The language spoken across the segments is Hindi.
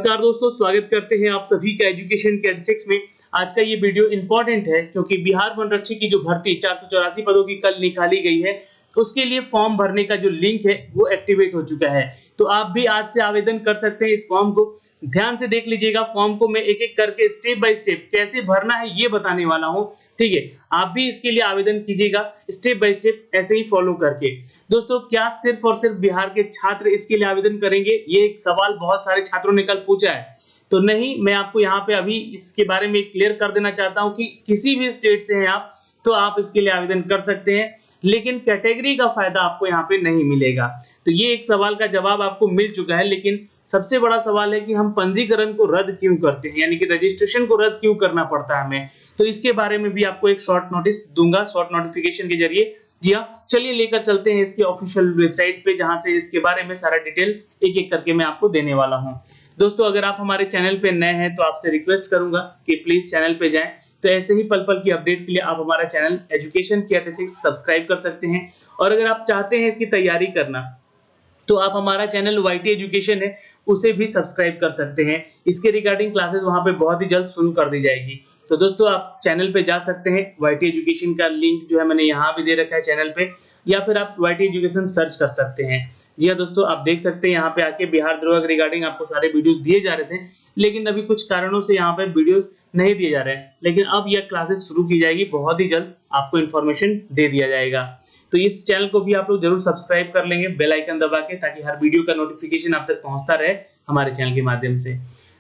नमस्कार दोस्तों, स्वागत करते हैं आप सभी का एजुकेशन कैट 6 में। आज का ये वीडियो इंपॉर्टेंट है क्योंकि बिहार वन रक्षक की जो भर्ती 484 पदों की कल निकाली गई है, उसके लिए फॉर्म भरने का जो लिंक है वो एक्टिवेट हो चुका है। तो आप भी आज से आवेदन कर सकते हैं इस फॉर्म को। ध्यान से देख लीजिएगा, फॉर्म को मैं एक एक करके स्टेप बाय स्टेप कैसे भरना है ये बताने वाला हूँ। ठीक है, आप भी इसके लिए आवेदन कीजिएगा स्टेप बाय स्टेप, ऐसे ही फॉलो करके। दोस्तों, क्या सिर्फ और सिर्फ बिहार के छात्र इसके लिए आवेदन करेंगे? ये एक सवाल बहुत सारे छात्रों ने कल पूछा है। तो नहीं, मैं आपको यहाँ पे अभी इसके बारे में क्लियर कर देना चाहता हूँ कि किसी भी स्टेट से हैं आप तो आप इसके लिए आवेदन कर सकते हैं, लेकिन कैटेगरी का फायदा आपको यहाँ पे नहीं मिलेगा। तो ये एक सवाल का जवाब आपको मिल चुका है, लेकिन सबसे बड़ा सवाल है कि हम पंजीकरण को रद्द क्यों करते हैं, यानी कि रजिस्ट्रेशन को रद्द क्यों करना पड़ता है हमें। तो इसके बारे में भी आपको एक शॉर्ट नोटिस दूंगा, शॉर्ट नोटिफिकेशन के जरिए। जी हाँ, चलिए लेकर चलते हैं इसके ऑफिशियल वेबसाइट पे, जहां से इसके बारे में सारा डिटेल एक एक करके मैं आपको देने वाला हूं। दोस्तों, अगर आप हमारे चैनल पे नए हैं तो आपसे रिक्वेस्ट करूंगा कि प्लीज चैनल पे जाएं। तो ऐसे ही पल पल की अपडेट के लिए आप हमारा चैनल एजुकेशन कैट 6 सब्सक्राइब कर सकते हैं। और अगर आप चाहते हैं इसकी तैयारी करना तो आप हमारा चैनल वाईटी एजुकेशन है उसे भी सब्सक्राइब कर सकते हैं। इसके रिगार्डिंग क्लासेस वहां पे बहुत ही जल्द शुरू कर दी जाएगी। तो दोस्तों, आप चैनल पे जा सकते हैं, वाईटी एजुकेशन का लिंक जो है मैंने यहाँ भी दे रखा है चैनल पे, या फिर आप वाईटी एजुकेशन सर्च कर सकते हैं। जी हाँ दोस्तों, आप देख सकते हैं यहाँ पे आके बिहार दरोगा के रिगार्डिंग आपको सारे वीडियोस दिए जा रहे थे, लेकिन अभी कुछ कारणों से यहाँ पे वीडियोस नहीं दिए जा रहे हैं। लेकिन अब यह क्लासेस शुरू की जाएगी, बहुत ही जल्द आपको इन्फॉर्मेशन दे दिया जाएगा। तो इस चैनल को भी आप लोग जरूर सब्सक्राइब कर लेंगे बेल आइकन दबा के, ताकि हर वीडियो का नोटिफिकेशन आप तक पहुंचता रहे हमारे चैनल के माध्यम से।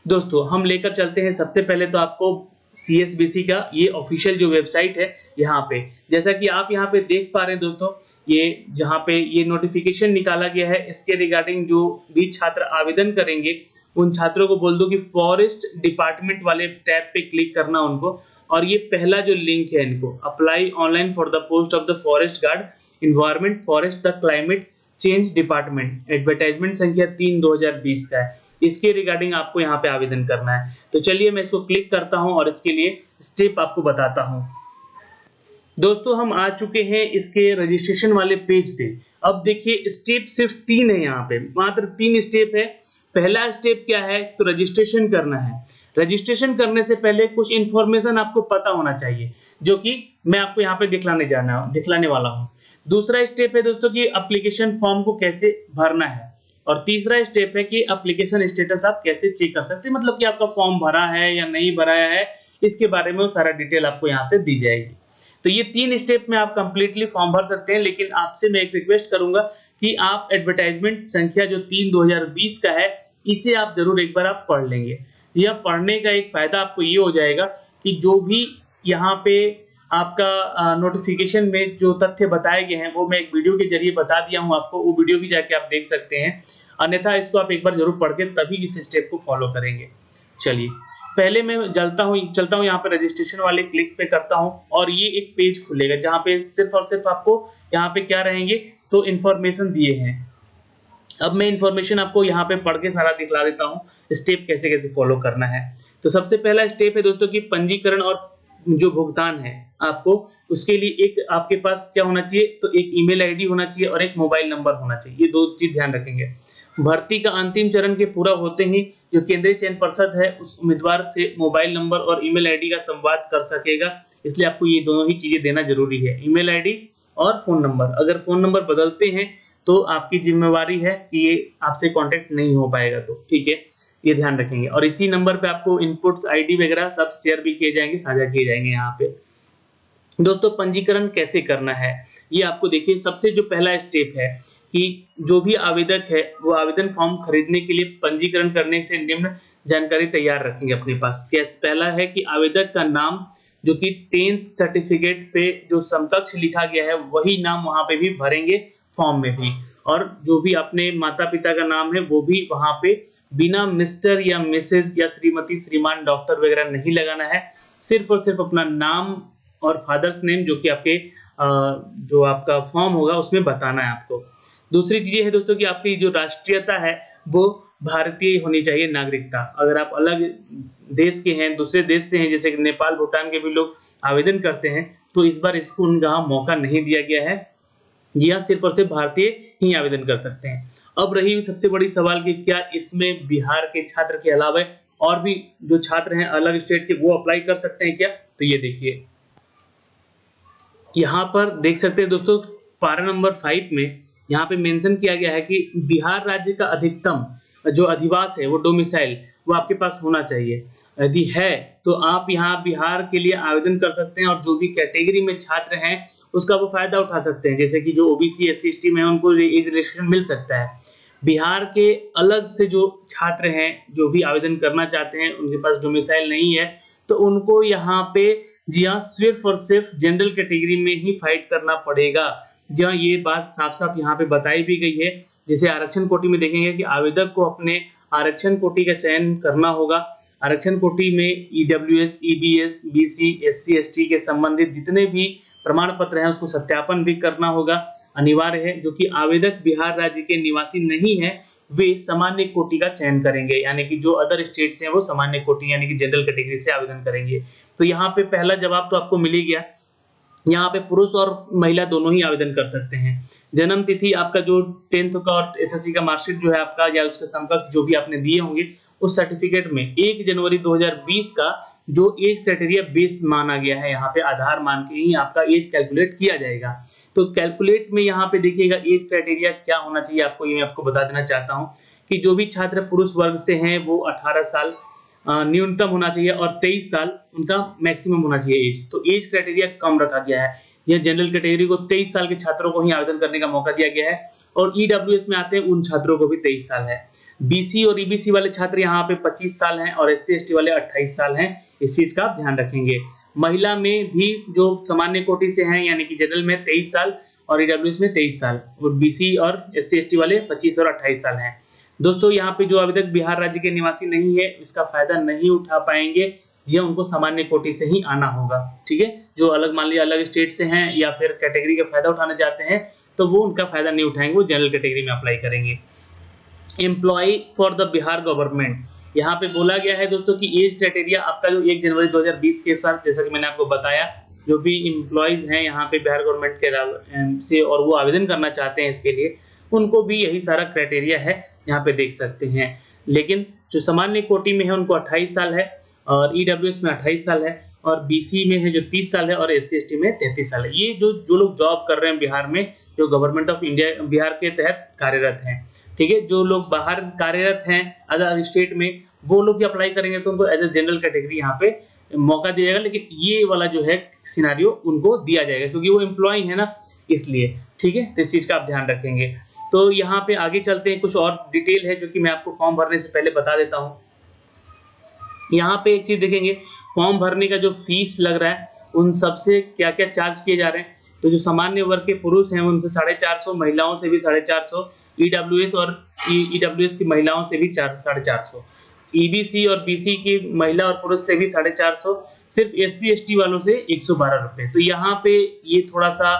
दोस्तों, हम लेकर चलते हैं सबसे पहले तो आपको CSBC का ये ऑफिशियल जो वेबसाइट है यहाँ पे। जैसा कि आप यहाँ पे देख पा रहे हैं दोस्तों, ये जहाँ पे ये नोटिफिकेशन निकाला गया है, इसके रिगार्डिंग जो भी छात्र आवेदन करेंगे उन छात्रों को बोल दो कि फॉरेस्ट डिपार्टमेंट वाले टैब पे क्लिक करना उनको। और ये पहला जो लिंक है, इनको apply online for the post of the forest guard, environment, forest the climate change department, advertisement संख्या 3/2020 का है। इसके रिगार्डिंग आपको यहाँ पे आवेदन करना है। तो चलिए मैं इसको क्लिक करता हूँ और इसके लिए स्टेप आपको बताता हूँ। दोस्तों, हम आ चुके हैं इसके रजिस्ट्रेशन वाले पेज पे। अब देखिए, स्टेप सिर्फ 3 है, यहाँ पे मात्र 3 स्टेप है। पहला स्टेप क्या है? तो रजिस्ट्रेशन करना है। रजिस्ट्रेशन करने से पहले कुछ इंफॉर्मेशन आपको पता होना चाहिए, जो कि मैं आपको यहाँ पे दिखलाने वाला हूँ। दूसरा स्टेप है दोस्तों कि एप्लीकेशन फॉर्म को कैसे भरना है। और तीसरा स्टेप है कि एप्लीकेशन स्टेटस आप कैसे चेक कर सकते हैं, मतलब कि आपका फॉर्म भरा है या नहीं भरा है, इसके बारे में वो सारा डिटेल आपको यहाँ से दी जाएगी। तो ये 3 स्टेप में आप कंप्लीटली फॉर्म भर सकते हैं, लेकिन आपसे मैं एक रिक्वेस्ट करूंगा कि आप एडवर्टाइजमेंट संख्या जो 3/2020 का है, इसे आप जरूर एक बार आप पढ़ लेंगे। जी हाँ, पढ़ने का एक फायदा आपको ये हो जाएगा कि जो भी यहाँ पे आपका नोटिफिकेशन में जो तथ्य बताए गए हैं वो मैं एक वीडियो के जरिए बता दिया हूँ आपको, वो वीडियो भी जाके आप देख सकते हैं। अन्यथा इसको आप एक बार जरूर पढ़ के तभी इस स्टेप को फॉलो करेंगे। चलिए, पहले मैं चलता हूँ यहाँ पे रजिस्ट्रेशन वाले क्लिक पे करता हूँ और ये एक पेज खुलेगा जहाँ पे सिर्फ और सिर्फ आपको यहाँ पे क्या रहेंगे, तो इन्फॉर्मेशन दिए हैं। अब मैं इन्फॉर्मेशन आपको यहाँ पे पढ़ के सारा दिखला देता हूँ, स्टेप कैसे कैसे फॉलो करना है। तो सबसे पहला स्टेप है दोस्तों कि पंजीकरण और जो भुगतान है आपको, उसके लिए एक आपके पास क्या होना चाहिए, तो एक ईमेल आईडी होना चाहिए और एक मोबाइल नंबर होना चाहिए। ये 2 चीज ध्यान रखेंगे। भर्ती का अंतिम चरण के पूरा होते ही जो केंद्रीय चयन पर्षद है उस उम्मीदवार से मोबाइल नंबर और ईमेल आईडी का संवाद कर सकेगा, इसलिए आपको ये दोनों ही चीजें देना जरूरी है, ईमेल आईडी और फोन नंबर। अगर फोन नंबर बदलते हैं तो आपकी जिम्मेवारी है कि ये आपसे कांटेक्ट नहीं हो पाएगा, तो ठीक है, ये ध्यान रखेंगे। और इसी नंबर पे आपको इनपुट्स आईडी वगैरह सब शेयर भी किए जाएंगे, साझा किए जाएंगे। यहाँ पे दोस्तों, पंजीकरण कैसे करना है ये आपको देखिए। सबसे जो पहला स्टेप है कि जो भी आवेदक है वो आवेदन फॉर्म खरीदने के लिए पंजीकरण करने से निम्न जानकारी तैयार रखेंगे अपने पास। पहला है कि आवेदक का नाम, जो कि 10th सर्टिफिकेट पे जो समकक्ष लिखा गया है वही नाम वहां पे भी भरेंगे फॉर्म में भी। और जो भी अपने माता पिता का नाम है वो भी वहां पे बिना मिस्टर या मिसेस या श्रीमती, श्रीमान, डॉक्टर वगैरह नहीं लगाना है। सिर्फ और सिर्फ अपना नाम और फादर्स नेम जो कि आपके जो आपका फॉर्म होगा उसमें बताना है आपको। दूसरी चीज है दोस्तों कि आपकी जो राष्ट्रीयता है वो भारतीय होनी चाहिए, नागरिकता। अगर आप अलग देश के हैं, दूसरे देश से हैं, जैसे नेपाल, भूटान के भी लोग आवेदन करते हैं, तो इस बार इसको उनका मौका नहीं दिया गया है। जी हाँ, सिर्फ और सिर्फ भारतीय ही आवेदन कर सकते हैं। अब रही सबसे बड़ी सवाल कि क्या इसमें बिहार के छात्र के अलावा और भी जो छात्र हैं अलग स्टेट के वो अप्लाई कर सकते हैं क्या? तो ये देखिए, यहाँ पर देख सकते हैं दोस्तों, पारा नंबर 5 में यहाँ पे मेंशन किया गया है कि बिहार राज्य का अधिकतम जो अधिवास है वो डोमिसाइल वो आपके पास होना चाहिए। यदि है तो आप यहाँ बिहार के लिए आवेदन कर सकते हैं और जो भी कैटेगरी में छात्र हैं उसका वो फायदा उठा सकते हैं। जैसे कि जो ओबीसी एससी एसटी में उनको एज रिलैक्सेशन मिल सकता है। बिहार के अलग से जो छात्र हैं जो भी आवेदन करना चाहते हैं उनके पास डोमिसाइल नहीं है तो उनको यहाँ पे जी हाँ सिर्फ और सिर्फ जनरल कैटेगरी में ही फाइट करना पड़ेगा। जहाँ ये बात साफ साफ यहाँ पे बताई भी गई है। जैसे आरक्षण कोटि में देखेंगे कि आवेदक को अपने आरक्षण कोटि का चयन करना होगा। आरक्षण कोटि में EWS, EBS, BC, SC, ST के संबंधित जितने भी प्रमाण पत्र हैं उसको सत्यापन भी करना होगा, अनिवार्य है। जो कि आवेदक बिहार राज्य के निवासी नहीं है वे सामान्य कोटि का चयन करेंगे, यानी कि जो अदर स्टेट्स हैं वो सामान्य कोटि यानी कि जनरल कैटेगरी से आवेदन करेंगे। तो यहाँ पे पहला जवाब तो आपको मिल ही गया। यहाँ पे पुरुष और महिला दोनों ही आवेदन कर सकते हैं। जन्म तिथि आपका जो 10th का और एसएससी का मार्कशीट जो है आपका या उसके समकक्ष जो भी आपने दिए होंगे उस सर्टिफिकेट में 1 जनवरी 2020 का जो एज क्राइटेरिया बेस माना गया है, यहाँ पे आधार मान के ही आपका एज कैलकुलेट किया जाएगा। तो कैलकुलेट में यहाँ पे देखिएगा एज क्राइटेरिया क्या होना चाहिए आपको, ये मैं आपको बता देना चाहता हूँ कि जो भी छात्र पुरुष वर्ग से हैं वो 18 साल न्यूनतम होना चाहिए और 23 साल उनका मैक्सिमम होना चाहिए एज। तो एज क्राइटेरिया कम रखा गया है। यह जनरल कैटेगरी को 23 साल के छात्रों को ही आवेदन करने का मौका दिया गया है और ईडब्ल्यूएस में आते हैं उन छात्रों को भी 23 साल है। बीसी और ईबीसी वाले छात्र यहाँ पे 25 साल हैं और एससी एसटी वाले 28 साल हैं। इस चीज का आप ध्यान रखेंगे। महिला में भी जो सामान्य कोटि से हैं यानी कि जनरल में 23 साल और ईडब्ल्यूएस में 23 साल और बीसी और एससी एसटी वाले 25 और 28 साल हैं। दोस्तों यहाँ पे जो आवेदक बिहार राज्य के निवासी नहीं है इसका फायदा नहीं उठा पाएंगे, जी उनको सामान्य कोटि से ही आना होगा। ठीक है, जो अलग मान लिया अलग स्टेट से हैं या फिर कैटेगरी का फायदा उठाना चाहते हैं तो वो उनका फायदा नहीं उठाएंगे, वो जनरल कैटेगरी में अप्लाई करेंगे। Employ for the Bihar government, यहाँ पे बोला गया है दोस्तों कि एज क्राइटेरिया आपका जो 1 जनवरी 2020 के साथ जैसा कि मैंने आपको बताया जो भी एम्प्लॉयज हैं यहाँ पे बिहार गवर्नमेंट के से और वो आवेदन करना चाहते हैं इसके लिए उनको भी यही सारा क्राइटेरिया है, यहाँ पे देख सकते हैं। लेकिन जो सामान्य कोटि में है उनको 28 साल है और ईडब्ल्यूएस में 28 साल है और बीसी में है जो 30 साल है और एससी एसटी में 33 साल है। ये जो लोग जॉब कर रहे हैं बिहार में जो गवर्नमेंट ऑफ इंडिया बिहार के तहत कार्यरत हैं, ठीक है, जो लोग बाहर कार्यरत हैं अदर स्टेट में वो लोग भी अप्लाई करेंगे तो उनको एज ए जनरल कैटेगरी यहाँ पे मौका दिया जाएगा। लेकिन ये वाला जो है सिनारियो उनको दिया जाएगा क्योंकि वो एम्प्लॉय है ना, इसलिए। ठीक है, तो इस चीज का आप ध्यान रखेंगे। तो यहाँ पे आगे चलते हैं, कुछ और डिटेल है जो कि मैं आपको फॉर्म भरने से पहले बता देता हूँ। यहाँ पे एक चीज देखेंगे, फॉर्म भरने का जो फीस लग रहा है उन सबसे क्या क्या चार्ज किए जा रहे हैं। तो जो सामान्य वर्ग के पुरुष हैं उनसे 450, महिलाओं से भी 450, ईडब्ल्यूएस और ईडब्ल्यूएस की महिलाओं से भी 450, ईबीसी और बीसी की महिला और पुरुष से भी 450, सिर्फ एससी एसटी वालों से 112 रुपये। तो यहाँ पे ये थोड़ा सा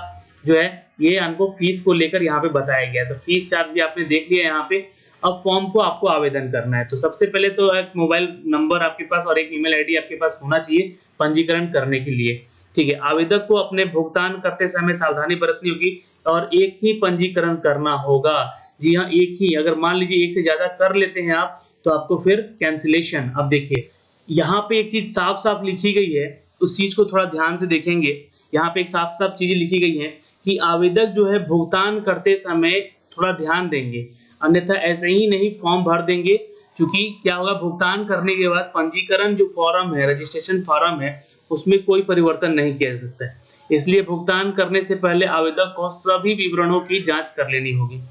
जो है ये हमको फीस को लेकर यहाँ पे बताया गया। तो फीस चार्ज भी आपने देख लिया यहाँ पे। अब फॉर्म को आपको आवेदन करना है तो सबसे पहले तो एक मोबाइल नंबर आपके पास और एक ईमेल आईडी आपके पास होना चाहिए पंजीकरण करने के लिए। ठीक है, आवेदक को अपने भुगतान करते समय सावधानी बरतनी होगी और एक ही पंजीकरण करना होगा। जी हाँ, एक ही। अगर मान लीजिए एक से ज्यादा कर लेते हैं आप तो आपको फिर कैंसिलेशन। अब देखिए यहाँ पे एक चीज साफ साफ लिखी गई है, उस चीज को थोड़ा ध्यान से देखेंगे। यहाँ पे एक साफ साफ चीजें लिखी गई हैं कि आवेदक जो है भुगतान करते समय थोड़ा ध्यान देंगे, अन्यथा ऐसे ही नहीं फॉर्म भर देंगे। क्योंकि क्या होगा, भुगतान करने के बाद पंजीकरण जो फॉर्म है, रजिस्ट्रेशन फॉर्म है, उसमें कोई परिवर्तन नहीं किया जा सकता है। इसलिए भुगतान करने से पहले आवेदक को सभी विवरणों की जांच कर लेनी होगी।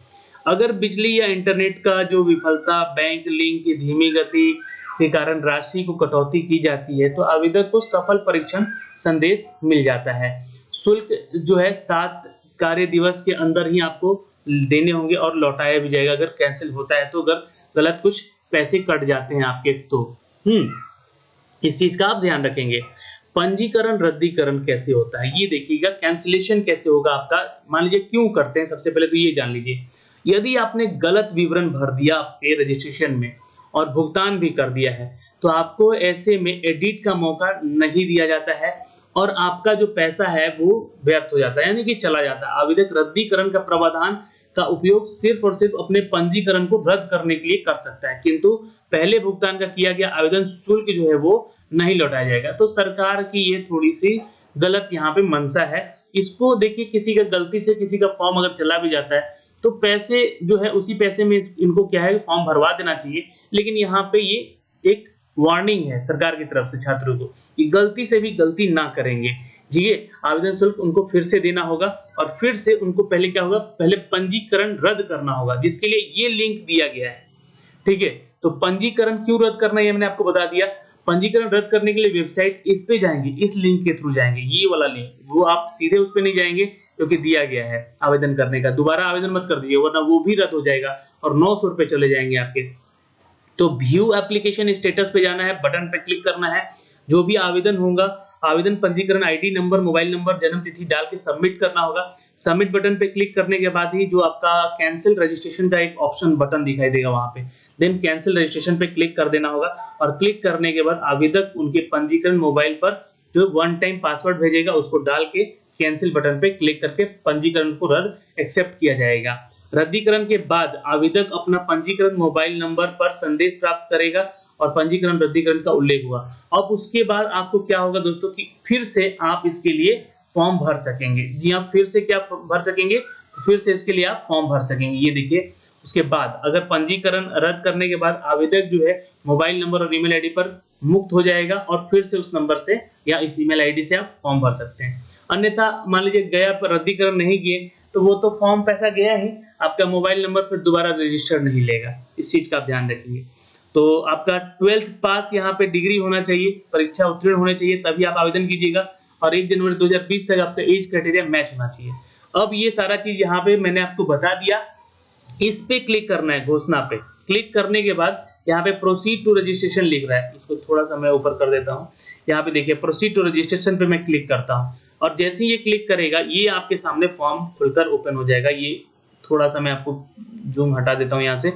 अगर बिजली या इंटरनेट का जो विफलता, बैंक लिंक की धीमी गति के कारण राशि को कटौती की जाती है तो आवेदक को सफल परीक्षण संदेश मिल जाता है। शुल्क जो है 7 कार्य दिवस के अंदर ही आपको देने होंगे और लौटाया भी जाएगा अगर कैंसिल होता है तो, अगर गलत कुछ पैसे कट जाते हैं आपके तो। इस चीज का आप ध्यान रखेंगे। पंजीकरण रद्दीकरण कैसे होता है ये देखिएगा। कैंसिलेशन कैसे होगा आपका, मान लीजिए क्यों करते हैं, सबसे पहले तो ये जान लीजिए। यदि आपने गलत विवरण भर दिया आपके रजिस्ट्रेशन में और भुगतान भी कर दिया है तो आपको ऐसे में एडिट का मौका नहीं दिया जाता है और आपका जो पैसा है वो व्यर्थ हो जाता है, यानी कि चला जाता है। आवेदक रद्दीकरण का प्रावधान का उपयोग सिर्फ और सिर्फ अपने पंजीकरण को रद्द करने के लिए कर सकता है, किंतु पहले भुगतान का किया गया आवेदन शुल्क जो है वो नहीं लौटाया जाएगा। तो सरकार की ये थोड़ी सी गलत यहाँ पे मंशा है। इसको देखिए, किसी का गलती से किसी का फॉर्म अगर चला भी जाता है तो पैसे जो है उसी पैसे में इनको क्या है फॉर्म भरवा देना चाहिए। लेकिन यहाँ पे ये एक वार्निंग है सरकार की तरफ से छात्रों को कि गलती से भी गलती ना करेंगे। जी, आवेदन शुल्क उनको फिर से देना होगा और फिर से उनको पहले क्या होगा, पहले पंजीकरण रद्द करना होगा, जिसके लिए ये लिंक दिया गया है। ठीक है, तो पंजीकरण क्यों रद्द करना है मैंने आपको बता दिया। पंजीकरण रद्द करने के लिए वेबसाइट इस पे जाएंगे, इस लिंक के थ्रू जाएंगे, ये वाला लिंक, वो आप सीधे उस पे नहीं जाएंगे क्योंकि दिया गया है आवेदन करने का। दोबारा आवेदन मत कर दीजिए वरना वो भी रद्द हो जाएगा और 900 रुपए चले जाएंगे आपके। तो व्यू एप्लीकेशन स्टेटस पे जाना है, बटन पे क्लिक करना है, जो भी आवेदन होगा, आवेदन पंजीकरण आईडी नंबर, मोबाइल नंबर, जन्म तिथि डाल के सबमिट करना होगा। सबमिट बटन पे क्लिक करने के बाद ही जो आपका कैंसिल रजिस्ट्रेशन का एक ऑप्शन बटन दिखाई देगा वहां पे, देन कैंसिल रजिस्ट्रेशन पे क्लिक कर देना होगा। और क्लिक करने के बाद आवेदक उनके पंजीकरण मोबाइल पर जो वन टाइम पासवर्ड भेजेगा उसको डाल के कैंसिल बटन पे क्लिक करके पंजीकरण को रद्द एक्सेप्ट किया जाएगा। रद्दीकरण के बाद आवेदक अपना पंजीकरण मोबाइल नंबर पर संदेश प्राप्त करेगा और पंजीकरण रद्दीकरण का उल्लेख हुआ। अब उसके बाद आपको क्या होगा दोस्तों कि फिर से आप इसके लिए फॉर्म भर सकेंगे। जी, आप फिर से क्या भर सकेंगे, तो फिर से इसके लिए आप फॉर्म भर सकेंगे। ये देखिए, उसके बाद अगर पंजीकरण रद्द करने के बाद आवेदक जो है मोबाइल नंबर और ईमेल आईडी पर मुक्त हो जाएगा और फिर से उस नंबर से या इस ईमेल आईडी से आप फॉर्म भर सकते हैं। अन्यथा मान लीजिए गया पर रद्दीकरण नहीं किए तो वो तो फॉर्म पैसा गया ही, आपका मोबाइल नंबर फिर दोबारा रजिस्टर नहीं लेगा। इस चीज का आप ध्यान रखिए। तो आपका 12th पास यहाँ पे डिग्री होना चाहिए, परीक्षा उत्तीर्ण होने चाहिए, तभी आप आवेदन कीजिएगा और 1 जनवरी 2020 तक आपका एज क्राइटेरिया मैच होना चाहिए। अब ये सारा चीज यहाँ पे मैंने आपको बता दिया। इस पे क्लिक करना है, घोषणा पे क्लिक करने के बाद यहाँ पे प्रोसीड टू रजिस्ट्रेशन लिख रहा है, इसको थोड़ा सा मैं ऊपर कर देता हूँ। यहाँ पे देखिए प्रोसीड टू रजिस्ट्रेशन पे मैं क्लिक करता हूँ और जैसे ही ये क्लिक करेगा ये आपके सामने फॉर्म खुलकर ओपन हो जाएगा। ये थोड़ा सा मैं आपको जूम हटा देता हूँ यहाँ से,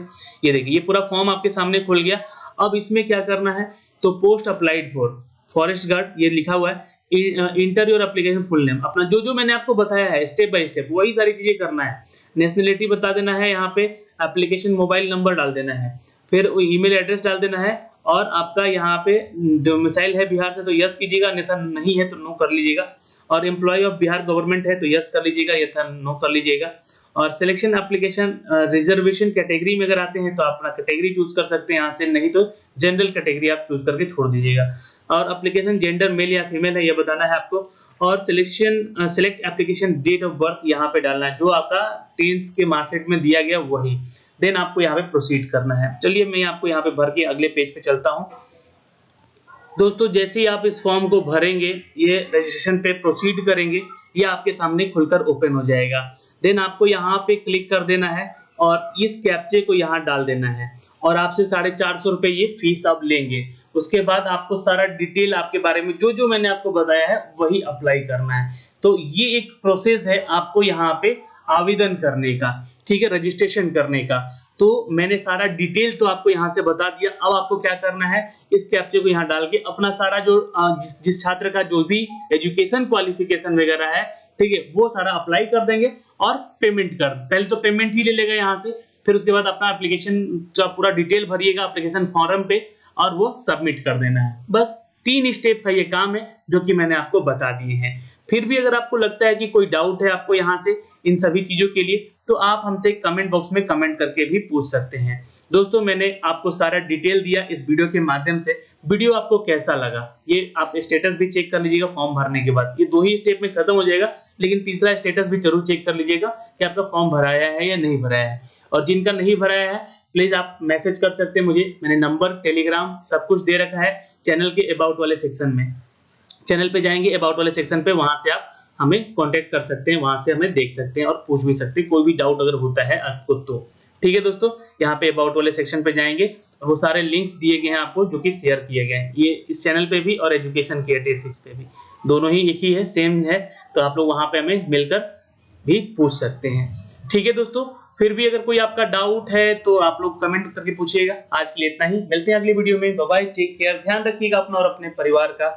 ये देखिए ये पूरा फॉर्म आपके सामने खुल गया। अब इसमें क्या करना है, तो post applied for forest guard ये लिखा हुआ है, inter your application full name, अपना जो मैंने आपको बताया है स्टेप बाय स्टेप वही सारी चीजें करना है। नेशनलिटी बता देना है, यहाँ पे एप्लीकेशन मोबाइल नंबर डाल देना है, फिर ईमेल एड्रेस डाल देना है और आपका यहाँ पे डोमिसाइल है बिहार से तो यस कीजिएगा, अन्यथा नहीं है तो नो कर लीजिएगा। और एम्प्लॉय ऑफ बिहार गवर्नमेंट है तो यस कर लीजिएगा, यथा नो कर लीजिएगा। और सिलेक्शन एप्लीकेशन रिजर्वेशन कैटेगरी में अगर आते हैं तो आप अपना कैटेगरी चूज कर सकते हैं यहाँ से, नहीं तो जनरल कैटेगरी आप चूज करके छोड़ दीजिएगा। और एप्लीकेशन जेंडर मेल या फीमेल है ये बताना है आपको। और select application date of birth यहाँ पे डालना है, जो आपका 10th के मार्कशीट में दिया गया वही, देन आपको यहाँ पे प्रोसीड करना है। चलिए मैं आपको यहाँ पे भर के अगले पेज पे चलता हूँ। दोस्तों जैसे ही आप इस फॉर्म को भरेंगे, ये रजिस्ट्रेशन पे प्रोसीड करेंगे, ये आपके सामने खुलकर ओपन हो जाएगा। देन आपको यहाँ पे क्लिक कर देना है और इस कैप्चे को यहाँ डाल देना है और आपसे 450 रुपए ये फीस अब लेंगे। उसके बाद आपको सारा डिटेल आपके बारे में जो मैंने आपको बताया है वही अप्लाई करना है। तो ये एक प्रोसेस है आपको यहाँ पे आवेदन करने का, ठीक है, रजिस्ट्रेशन करने का। तो मैंने सारा डिटेल तो आपको यहाँ से बता दिया। अब आपको क्या करना है, इस कैप्चे को यहाँ डाल के अपना सारा जो जिस छात्र का जो भी एजुकेशन क्वालिफिकेशन वगैरह है, ठीक है, वो सारा अप्लाई कर देंगे और पेमेंट कर, पहले तो पेमेंट ही ले लेगा यहाँ से, फिर उसके बाद अपना एप्लीकेशन का पूरा डिटेल भरिएगा एप्लीकेशन फॉर्म पे और वो सबमिट कर देना है। बस 3 स्टेप का ये काम है जो कि मैंने आपको बता दिए हैं। फिर भी अगर आपको लगता है कि कोई डाउट है आपको यहाँ से इन सभी चीजों के लिए, तो आप हमसे कमेंट बॉक्स में कमेंट करके भी पूछ सकते हैं। दोस्तों मैंने आपको सारा डिटेल दिया इस वीडियो के माध्यम से। वीडियो आपको कैसा लगा ये आप स्टेटस भी चेक कर लीजिएगा फॉर्म भरने के बाद। ये 2 ही स्टेप में खत्म हो जाएगा, लेकिन तीसरा स्टेटस भी जरूर चेक कर लीजिएगा कि आपका फॉर्म भराया है या नहीं भराया है। और जिनका नहीं भराया है प्लीज आप मैसेज कर सकते हैं मुझे, मैंने नंबर, टेलीग्राम सब कुछ दे रखा है चैनल के अबाउट वाले सेक्शन में। चैनल पे जाएंगे अबाउट वाले सेक्शन पे, वहां से आप हमें कांटेक्ट कर सकते हैं, वहां से हमें देख सकते हैं और पूछ भी सकते हैं कोई भी डाउट अगर होता है आपको तो। ठीक है दोस्तों, यहाँ पे अबाउट वाले सेक्शन पे जाएंगे और वो सारे लिंक्स दिए गए हैं आपको जो कि शेयर किए गए हैं, ये इस चैनल पे भी और एजुकेशन के ATA6 पे भी, दोनों ही एक ही है, सेम है। तो आप लोग वहां पे हमें मिलकर भी पूछ सकते हैं। ठीक है दोस्तों, फिर भी अगर कोई आपका डाउट है तो आप लोग कमेंट करके पूछिएगा। आज के लिए इतना ही, मिलते हैं अगली वीडियो में। बाय बाय, टेक केयर, ध्यान रखिएगा अपना और अपने परिवार का।